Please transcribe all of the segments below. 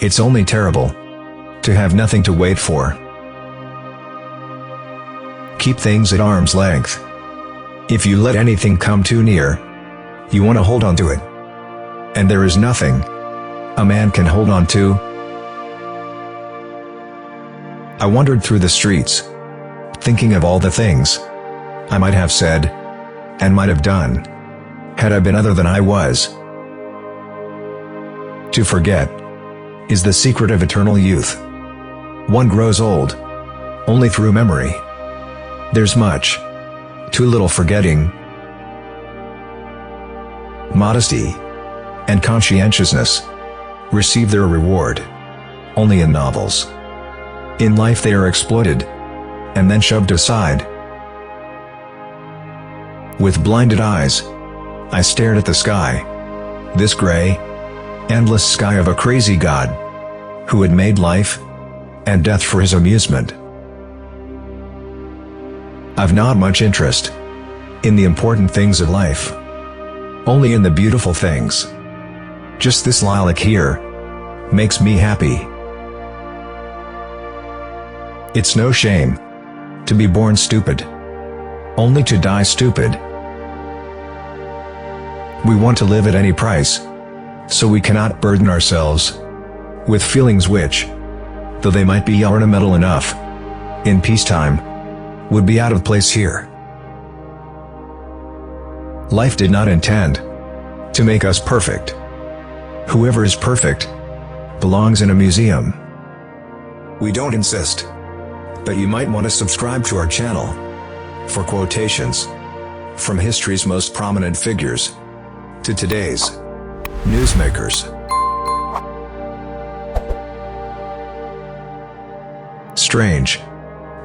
It's only terrible to have nothing to wait for. Keep things at arm's length. If you let anything come too near, you want to hold on to it. And there is nothing a man can hold on to. I wandered through the streets, thinking of all the things I might have said and might have done had I been other than I was. To forget is the secret of eternal youth. One grows old only through memory. There's much too little forgetting. Modesty and conscientiousness receive their reward only in novels. In life they are exploited and then shoved aside. With blinded eyes, I stared at the sky, this gray, endless sky of a crazy God, who had made life and death for his amusement. I've not much interest in the important things of life, only in the beautiful things. Just this lilac here makes me happy. It's no shame to be born stupid, only to die stupid. We want to live at any price, so we cannot burden ourselves with feelings which, though they might be ornamental enough in peacetime, would be out of place here. Life did not intend to make us perfect. Whoever is perfect belongs in a museum. We don't insist, but you might want to subscribe to our channel for quotations from history's most prominent figures to today's newsmakers. Strange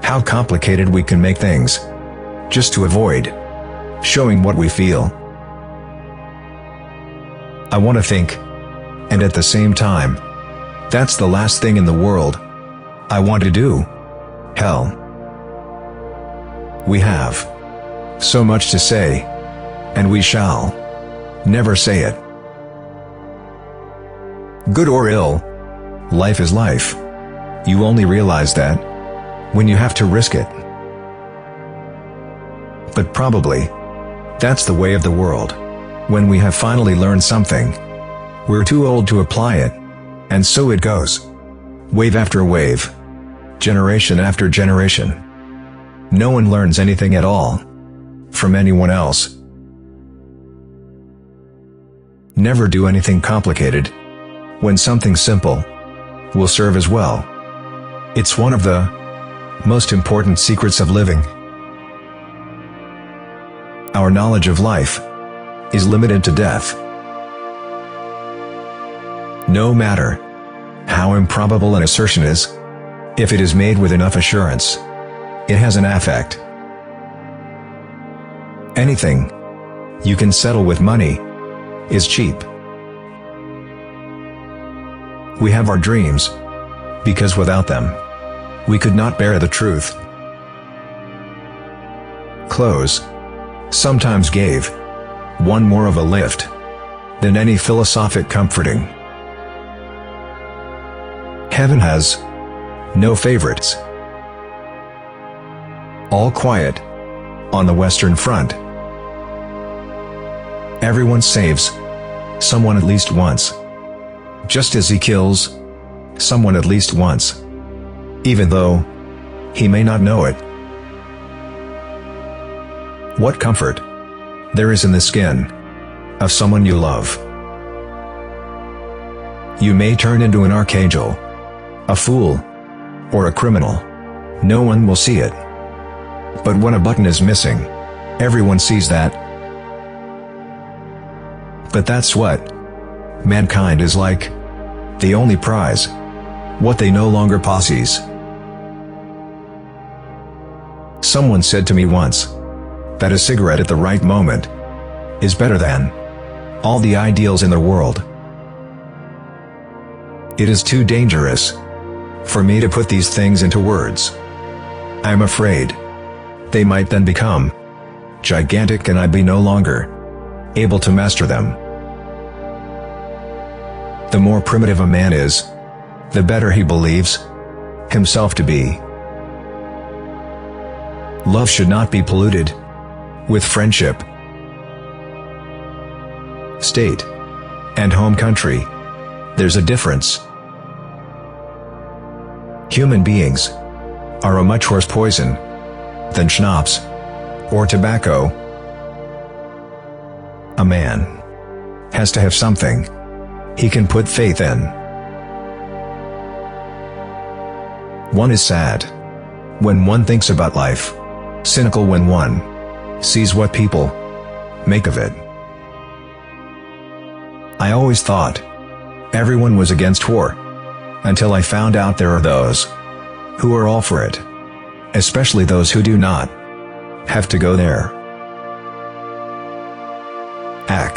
how complicated we can make things just to avoid showing what we feel. I want to think, and at the same time, that's the last thing in the world I want to do. Hell. We have so much to say, and we shall never say it. Good or ill, life is life. You only realize that when you have to risk it. But probably, that's the way of the world. When we have finally learned something, we're too old to apply it, and so it goes. Wave after wave, generation after generation. No one learns anything at all from anyone else. Never do anything complicated when something simple will serve as well. It's one of the most important secrets of living. Our knowledge of life is limited to death. No matter how improbable an assertion is, if it is made with enough assurance, it has an effect. Anything you can settle with money is cheap. We have our dreams because without them, we could not bear the truth. Clothes sometimes gave one more of a lift than any philosophic comforting. Heaven has no favorites. All quiet on the Western Front. Everyone saves someone at least once, just as he kills someone at least once, even though he may not know it. What comfort there is in the skin of someone you love. You may turn into an archangel, a fool, or a criminal. No one will see it. But when a button is missing, everyone sees that. But that's what mankind is like. The only prize, what they no longer possess. Someone said to me once that a cigarette at the right moment is better than all the ideals in the world. It is too dangerous for me to put these things into words. I am afraid they might then become gigantic and I'd be no longer able to master them. The more primitive a man is, the better he believes himself to be. Love should not be polluted with friendship. State and home country, there's a difference. Human beings are a much worse poison than schnapps or tobacco. A man has to have something he can put faith in. One is sad when one thinks about life, cynical when one sees what people make of it. I always thought everyone was against war, until I found out there are those who are all for it, especially those who do not have to go there. Ack,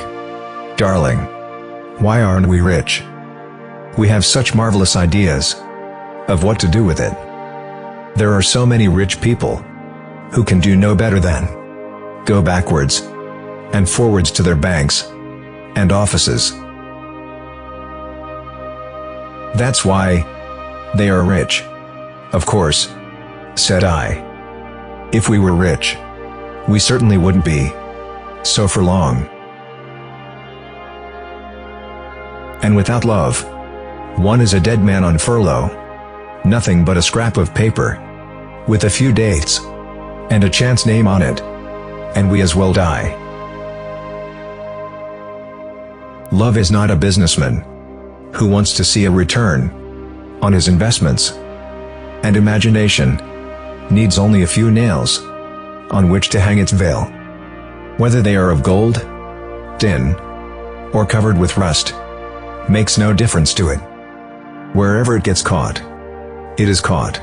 darling, why aren't we rich? We have such marvelous ideas of what to do with it. There are so many rich people who can do no better than go backwards and forwards to their banks and offices. That's why they are rich. Of course, said I. If we were rich, we certainly wouldn't be so for long. And without love, one is a dead man on furlough, nothing but a scrap of paper with a few dates and a chance name on it, and we as well die. Love is not a businessman who wants to see a return on his investments, and imagination needs only a few nails on which to hang its veil. Whether they are of gold, tin, or covered with rust, makes no difference to it. Wherever it gets caught, it is caught.